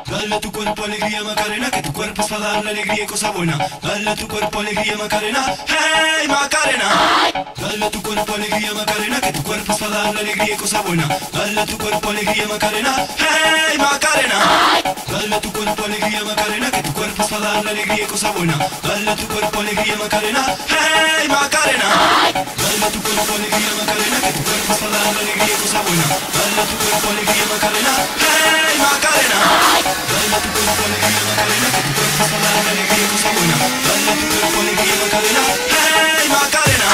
Dale a tu cuerpo alegría Macarena, que tu cuerpo es para darle alegría y cosa buena. Dale a tu cuerpo alegría Macarena, hey Macarena. Dale a tu cuerpo alegría Macarena, que tu cuerpo es para darle alegría y cosa buena. Dale a tu cuerpo alegría Macarena, hey Macarena. Dale a tu cuerpo alegría Macarena, que tu cuerpo es para darle alegría y cosa buena. Dale a tu cuerpo alegría Macarena, hey Macarena. Dale a tu cuerpo alegría Macarena, que tu cuerpo es para darle alegría y cosa buena. Dale a tu cuerpo alegría Macarena, hey Macarena. Dale a tu cuerpo alegría Macarena, que tu cuerpo es para darle alegría y cosa buena. Dale a tu cuerpo alegría Macarena, hey Macarena.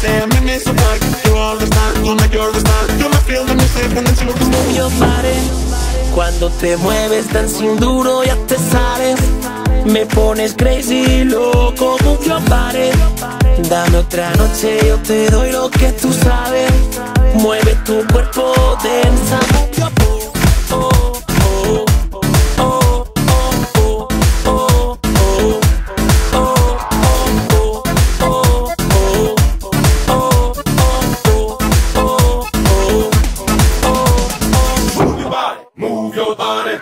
say I'm in so bad. You understand, you make you understand. You me feel when you say when it's your Move your body. Cuando te mueves tan sin duro ya te sales. Me pones crazy, loco, move your body. Dame otra noche, yo te doy lo que tú sabes. Mueve tu cuerpo, densa, move your body. Move your body.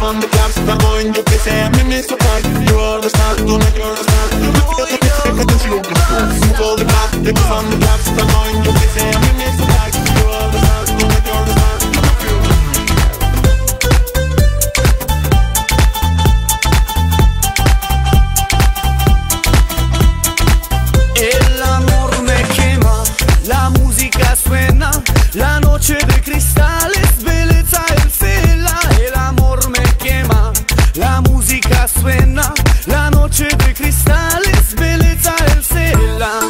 On the clubs, I'm going, you can say I'm in so bad. You understand, you make you understand. You feel the music, I can see you move all the clubs, they move on the clubs, I'm going, you can say I'm in so bad. You understand, you make you understand. El amor me quema, la música suena, la noche de cristales, belleza el cela. El amor me quema, la música suena, la noche de cristales, belleza el cela.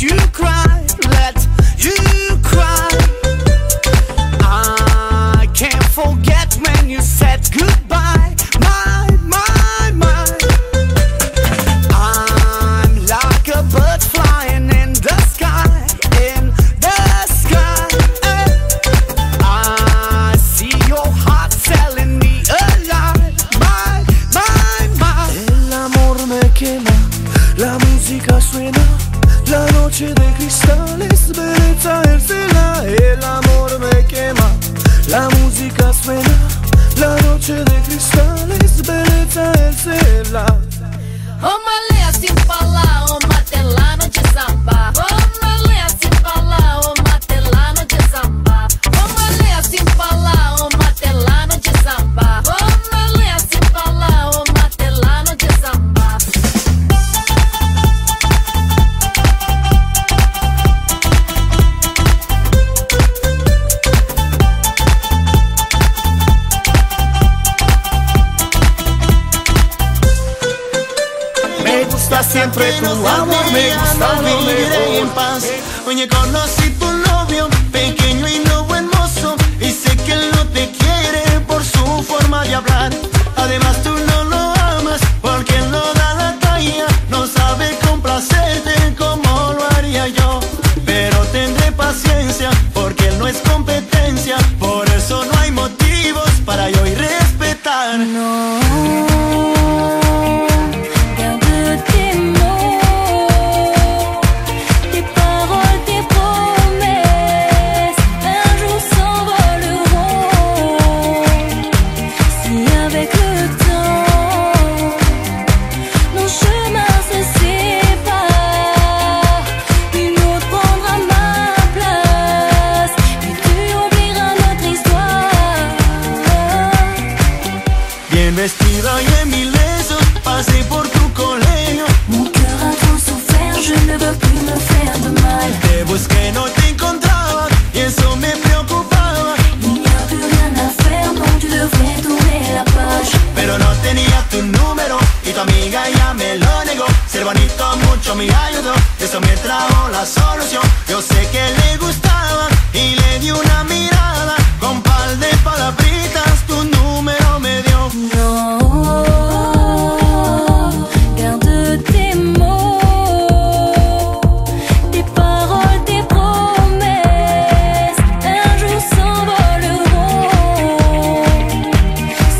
You cry, let you cry. I can't forget when you said goodbye. My. I'm like a bird flying in the sky, in the sky. I see your heart telling me alive. My. El amor me quema, la música suena. La noche de cristales, belleza el cela. El amor me quema, la música suena. La noche de cristales, belleza el cela. Omalé sem falar, o matelano de samba. Omalé sem falar, o matelano de samba. Omalé sem falar, o matelano de samba. Omalé sem falar, o matelano de samba. Siempre tu amor me gusta vivir en paz. Oye, conocí tu novio, pequeño y no buen mozo, y sé que él no te quiere por su forma de hablar. Además tú no lo amas porque él no da la talla, no sabe complacerte como lo haría yo. Pero tendré paciencia porque él no es competencia, por eso no hay motivos para yo irrespetar. No. Vestido y en mis lesos, pasé por tu colegio. Mon cœur a trop souffert, je ne veux plus me faire de mal. Te busqué, no te encontraba, y eso me preocupaba. Il n'y a plus rien mucho me ayudó, eso me trajo la solución. Yo sé que le gustaba y le di una mirada, con par de palabritas tu número me dio. Non, garde tes mots, tes paroles, tes promesses, un jour s'envoleront.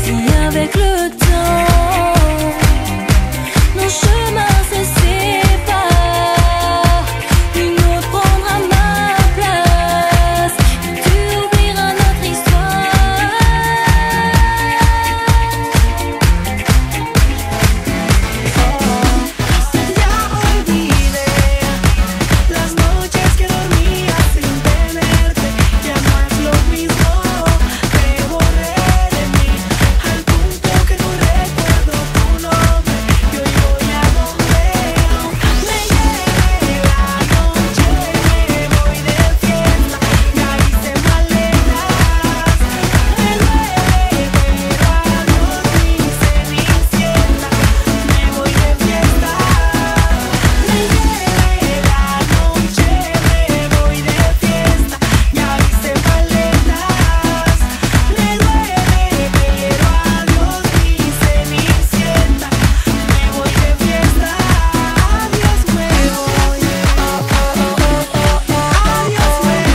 Si avec le temps, nos chemins se séparent, une autre prendra ma place, et tu oublieras notre histoire. Ya olvidé las noches que dormía sin tenerte, ya no es lo mismo, te borré de mí, al punto que no recuerdo tu nombre, y hoy voy a donde me lleve la noche, me voy de fiesta, ya hice maletas, me duele, pero adiós mi cenicienta, me voy de fiesta, me lleve la noche, me voy de fiesta, ya hice maletas, me duele, pero adiós mi cenicienta, me voy de fiesta, adiós me voy, adiós me voy, adiós me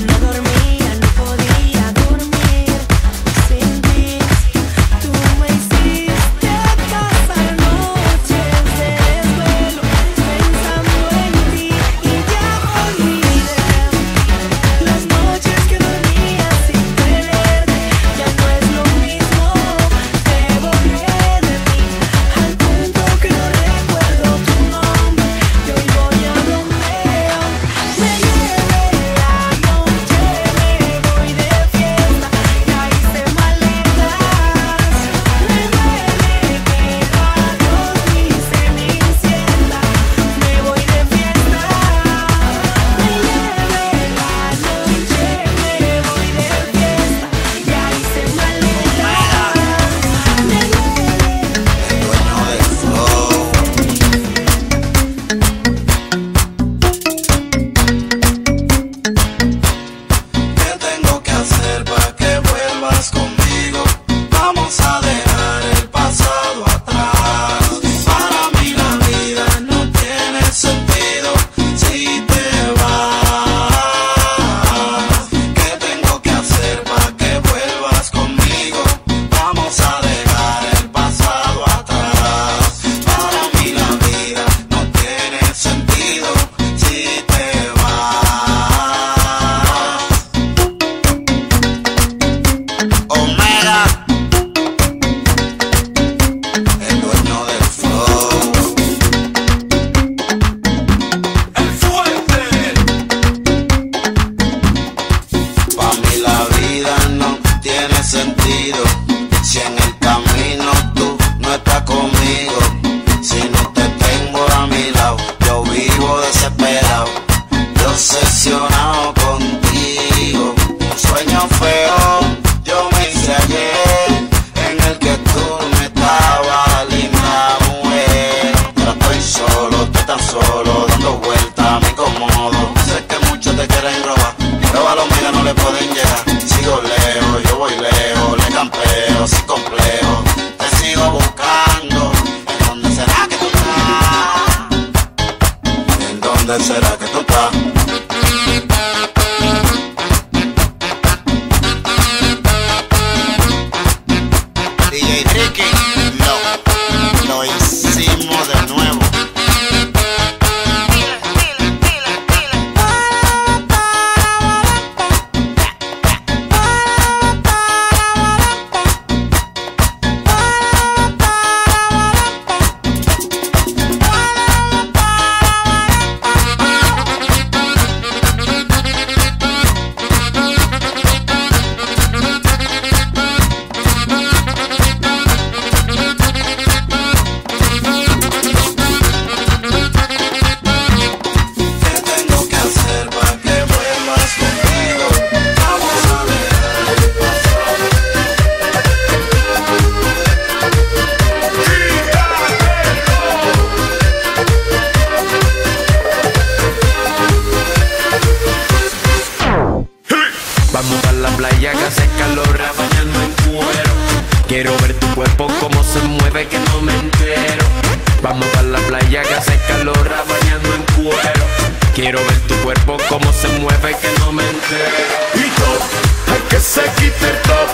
no dormía, no podía dormir sin ti. Tú me hiciste pasar noches de desvelo pensando en ti, y ya olvidé las noches que dormía sin tenerte, ya no es lo mismo, te borré de mí, al punto que no recuerdo tu nombre, y hoy voy a donde me lleve la noche, me voy de fiesta, ya hice maletas, me duele, pero adiós mi cenicienta, me voy de fiesta, me lleve la noche, me voy de fiesta, ya hice maletas, me ¿Qué tengo que hacer para que vuelvas conmigo? Vamos a dejar el pasado atrás. Para mí la vida no tiene sentido si te vas. ¿Qué tengo que hacer para que vuelvas conmigo? Vamos a dejar el pasado atrás. Para mí la vida no tiene sentido si te vas. Omega, el dueño del flow. El fuerte. Pa' mí la vida no tiene sentido si en el camino tú no estás conmigo. Si no te tengo a mi lado, yo vivo desesperado, obsesionado contigo. Un sueño feo yo me hice ayer, en el que tú me estabas, linda mujer. Ahora estoy solo, estoy tan solo, dando vueltas, me incomodo. Sé que muchos te quieren robar, pero a los míos no le pueden llegar. Sigo lejos, yo voy lejos, le campeo sin complejo. Te sigo buscando, ¿en dónde será que tú estás? ¿En dónde será que tú estás? DJ Ricky, lo hicimos de nuevo. Quiero ver tu cuerpo como se mueve que no me entero. Vamos a la playa que hace calor bañando en cuero. Quiero ver tu cuerpo como se mueve que no me entero. Y top, hay que se quite el top,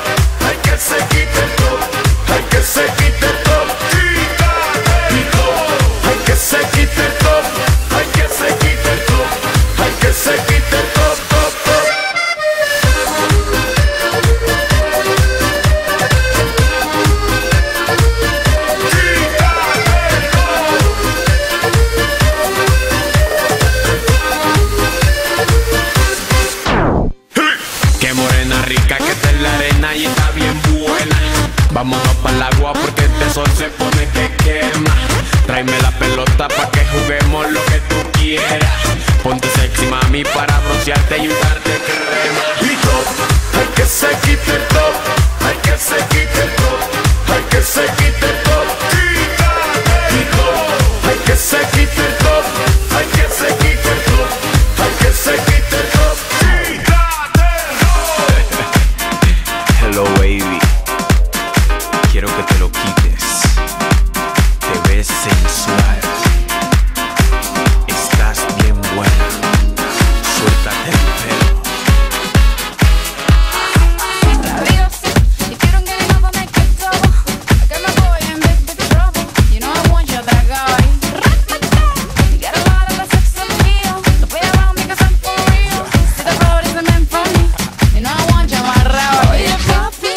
hay que se quite el top, hay que se quite el top. Y top, hay que se quite el top, hay que se quite el top, hay que se quite el top, top, top. Qué morena rica que está en la arena y está bien buena. Vámonos pa'l agua porque este sol se pone que quema. Tráeme la pelota pa' que juguemos lo que tú quieras. Ponte sexy mami para broncearte y usarte crema. Y top, hay que se quite el top, hay que se quite el top, hay que se quite el top. Y top, hay que se quite el top, hay que se quite el top, hay que se quite el top. Hello baby, quiero que te lo quites. Te ves sensual, estás bien buena. Suéltate el pelo. If you don't get enough, I make it double. I got my boy in big, big trouble. You know I want you, that guy. You got a lot of sex appeal. Don't play around because I'm for real. See the road isn't meant for me. You know I want you, my rabo. Oye, papi,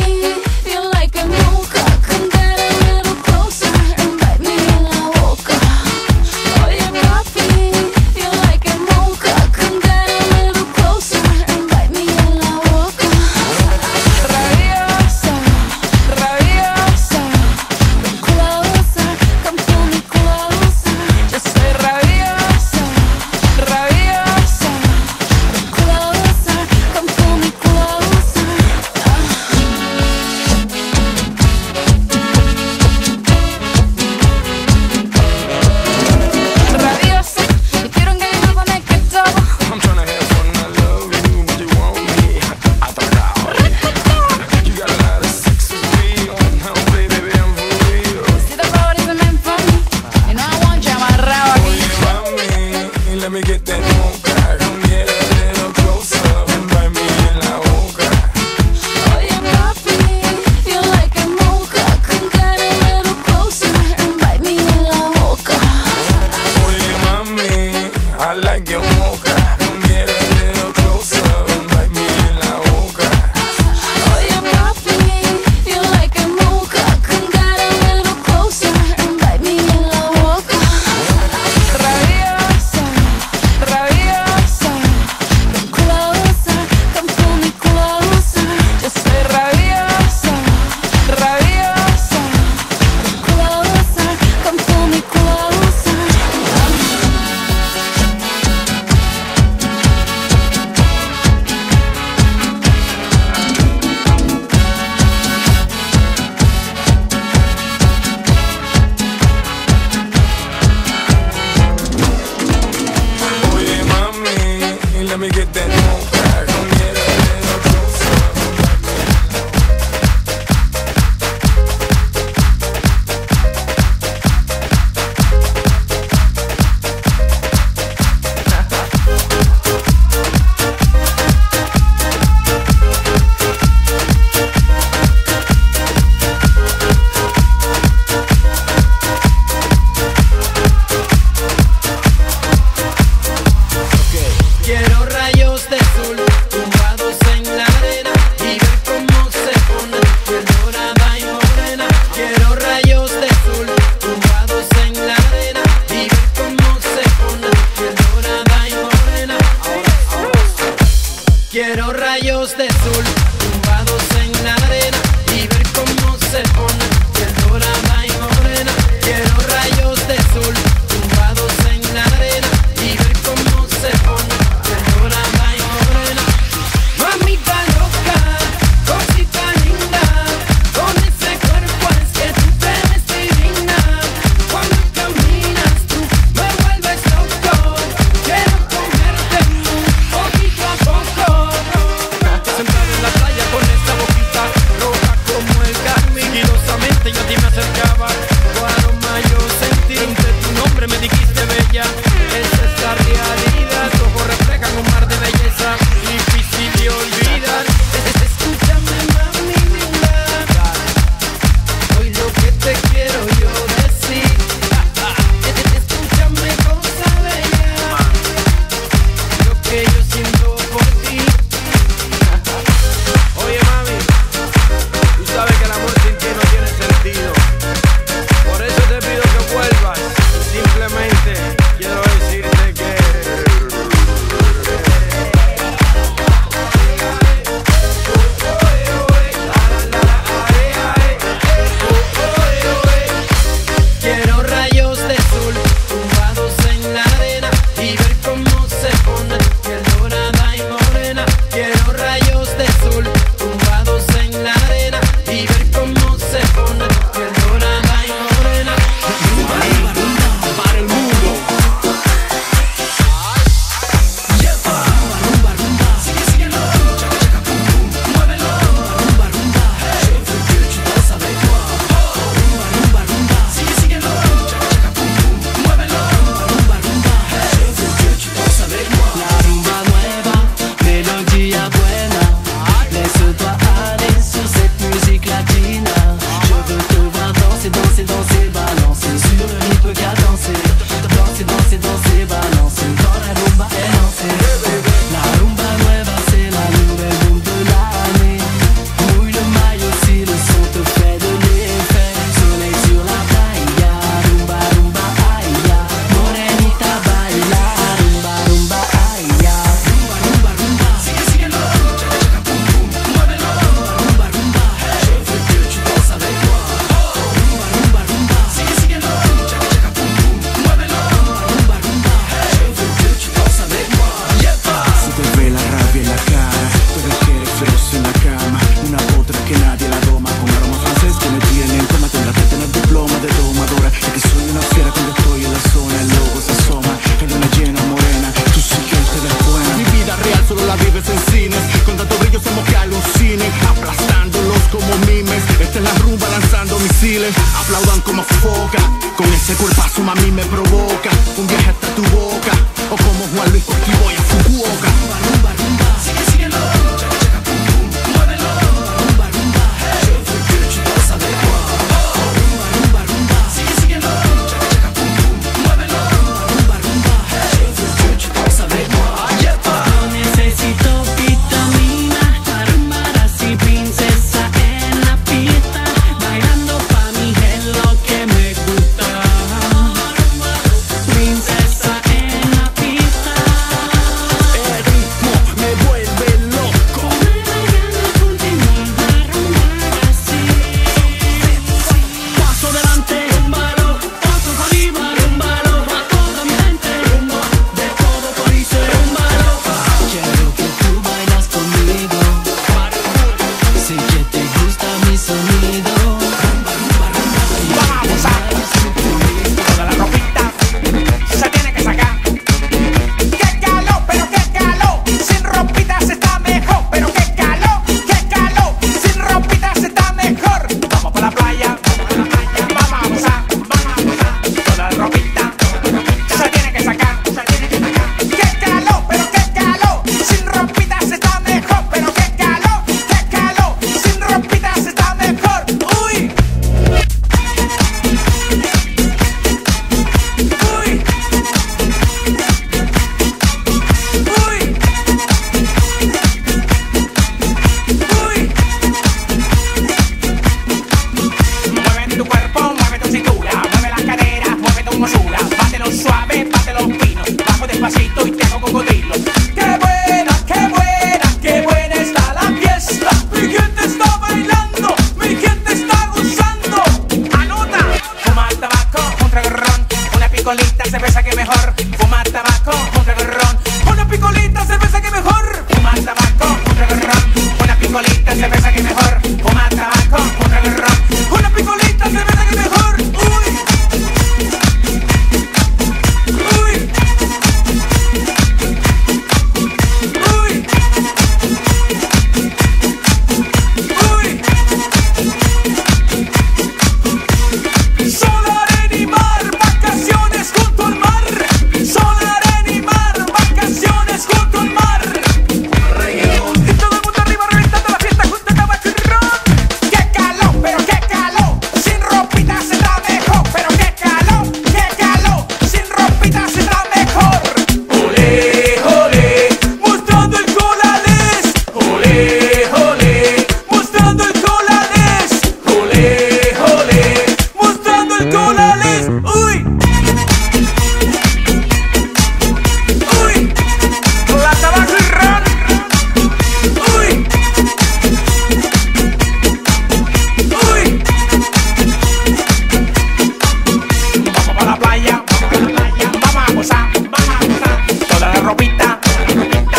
you like a new car. 근데 dile, aplaudan como foca. Con ese cuerpazo mami me provoca. Un viaje hasta tu boca. O como Juan Luis porque voy a Fukuoka. Rumba, rumba, rumba. Sigue, síguelo. Chaca, chaca, pum, pum. Muévelo. Rumba, rumba. Je veux que tu danses avec moi. Rumba, rumba, rumba. Sigue, síguelo. Chaca, chaca, pum, pum. Muévelo. Rumba, rumba. Je veux que tu danses avec moi. Yo necesito vitamina para rumbar así, princesa en la pista, bailando pa' mí es lo que me gusta. Princesa en la pista, el ritmo me vuelve loco. Continuar a rumbar así. Paso adelante, Rúmbalo, paso por arriba, rúmbalo, a toda mi gente, rumbo, de todo por ahí se rúmbalo. Quiero que tú bailas conmigo, sé que te gusta mi sonido. Rumba, rumba, rumba. Vamos a toda la ropita se tiene que sacar. ¡Qué calor, pero qué calor! Sin ropitas está mejor, pero qué calor, sin ropitas está mejor. Vamos para la playa, vamos a gozar, toda la ropita se tiene que sacar. ¡Qué calor, pero qué calor! Sin ropitas está mejor, pero qué calor, sin ropitas está mejor. ¡Uy! ¡Uy! ¡Uy! Mueve tu cuerpo, mueve tu cintura, mueve las caderas, mueve tu hermosura. Bátelo suave, bátelo fino, bajo despacito y te hago cocodrilo. ¡Qué buena, qué buena, qué buena está la fiesta! Mi gente está bailando, mi gente está gozando. ¡Anota! Fumar tabaco, un trago de ron, una picolita, cerveza que mejor. Fumar tabaco, un trago de ron, una picolita, cerveza que mejor. Fumar tabaco, un trago de ron, una picolita, cerveza que mejor. Fumar tabaco, un trago de ron, una picolita, cerveza que mejor. ¡Uy! ¡Uy! ¡Uy! ¡Uy! Sol, arena y mar, vacaciones junto al mar. Sol, arena y mar, vacaciones junto al mar. Y todo el mundo arriba reventando la fiesta junto al tabaco y ron. ¡Qué calor, pero qué calor! Sin ropitas está mejor, pero qué calor, sin ropitas está mejor. ¡Olé, olé! Mostrando el colales. ¡Olé, olé! Mostrando el colales. ¡Olé, olé! Mostrando el colales. ¡Uy! ¡Uy! La tabaco y ron. ¡Uy! ¡Uy! Vamos para la playa, vamos a gozar, toda la ropita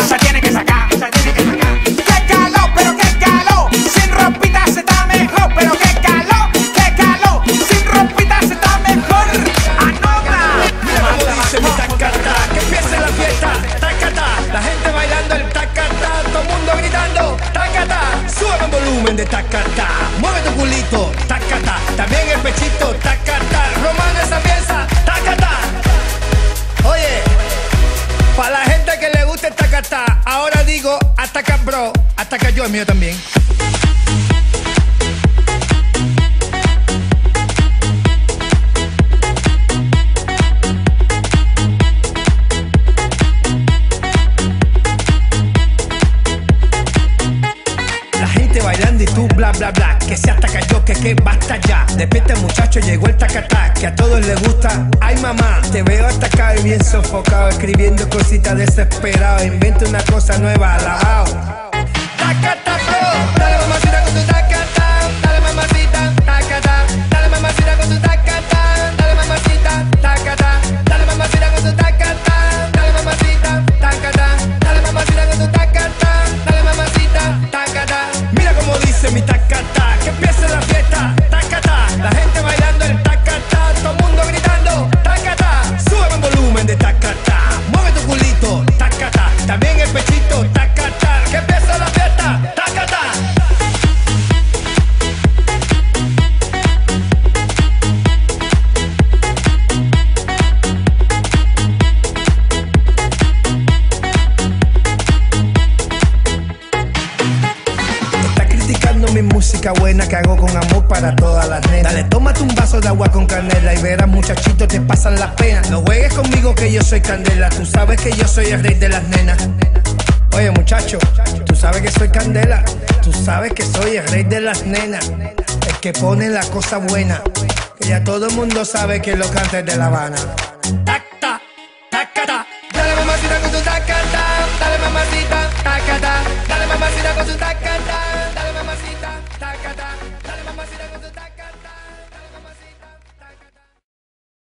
se tiene que sacar. ¡Qué calor, pero qué calor! Sin ropitas está mejor, pero qué calor, sin ropitas está mejor. ¡Anota! mira cómo dice mi tacata. Que empiece la fiesta, tacata. La gente bailando el tacata. Todo el mundo gritando, tacata. Sube el volumen de tacata. Mueve tu culito, tacata. También el pechito, tacata. Romano esa pieza, tacata. Oye, para la gente que le gusta el tacata, ahora digo, ataca bro, ataca yo, el mío también. La gente bailando y tú bla bla bla. Que se ataca yo, que basta ya. Despierta muchacho, llegó el tacatá. Que a todos les gusta. Ay mamá, te veo atacado y bien sofocado. Escribiendo cositas desesperado. Inventa una cosa nueva, alabao. Tacata bro, dale mamacita con tu tacata. Dale mamacita, tacata. Dale mamacita con tu tacata. Dale mamacita, tacata. Dale mamacita con tu tacata. Dale mamacita, tacata. Dale mamacita con tu tacata. Dale mamacita, tacata. Mira cómo dice mi tacata. Que empiece la fiesta, tacata. La gente bailando el tacata. Todo el mundo gritando, tacata. Sube el volumen de tacata. Mueve tu culito, tacata. También el pechito, tacata. Que empiece la fiesta, tacata. mi música buena que hago con amor para todas las nenas. Dale, tómate un vaso de agua con canela y verás muchachitos te pasan las penas. No juegues conmigo que yo soy candela, tú sabes que yo soy el rey de las nenas. Oye muchacho, tú sabes que soy candela, tú sabes que soy el rey de las nenas, el que pone la cosa buena, que ya todo el mundo sabe que lo canta es de La Habana. Tacta, tacata, dale mamacita con tu tacata, dale mamacita, tacata, dale mamacita con tu tacata.